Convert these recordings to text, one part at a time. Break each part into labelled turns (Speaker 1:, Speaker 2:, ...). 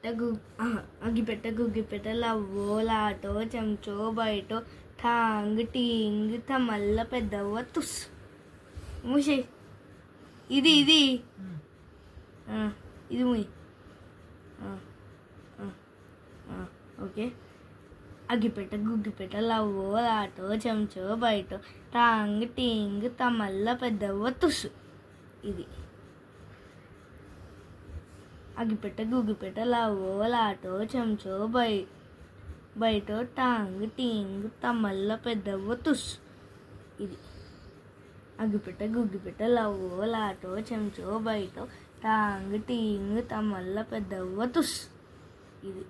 Speaker 1: అగ్గిపెట్ట గుగ్గిపెట్ట లవ్వో లాటో చెంచో బయటో Tang టీంగ్ తమల్ల పెద్దవ్వ తుస్ మూసి ఇది ఇది ఇది మూయి ఓకే అగ్గిపెట్ట గుగ్గిపెట్ట లవ్వో లాటో చెంచో బయటో టాంగ్ టీంగ్ తమల్ల పెద్దవ్వ తుస్సు ఇది అగ్గిపెట్ట గుగ్గిపెట్ట లవ్వో లాటో చెంచో బయటో టాంగ్ టీంగ్ తమల్ల పెద్దవ్వ తుస్సు ఇది అగ్గిపెట్ట గుగ్గిపెట్ట లవ్వో లాటో చెంచో బయటో టాంగ్ టీంగ్ తమల్ల పెద్దవ్వ తుస్సు ఇది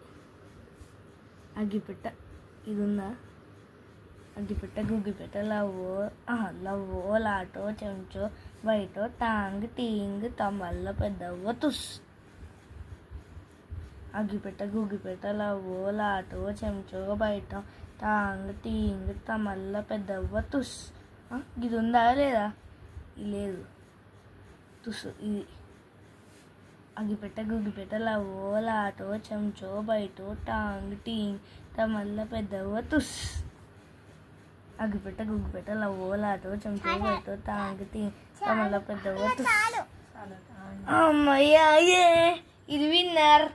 Speaker 1: అగ్గిపెట్ట ఇది ఉందా అగ్గిపెట్ట గుగ్గిపెట్ట లవ్వో లాటో చెంచో బయటో టాంగ్ టీంగ్ తమల్ల పెద్దవ్వ తుస్ అగ్గిపెట్ట గుగ్గిపెట్ట లవ్వో లాటో చెంచో బయట టాంగ్ టీంగ్ తమల్ల పెద్దవ్వ తుస్ ఇది ఉందా లేదా ఇది లేదు తుస్ ఇది అగ్గిపెట్ట గుగ్గిపెట్ట లవ్వో లాటో చెంచో బయటో టాంగ్ టీంగ్ తమల్ల పెద్దవ్వ తుస్ అగ్గిపెట్ట గుగ్గిపెట్ట లవ్వో లాటో చెంచో బయటో టాంగ్ టీంగ్ తమల్ల పెద్దవ్వ తుస్ అమ్మయ్యా ఇది విన్నర్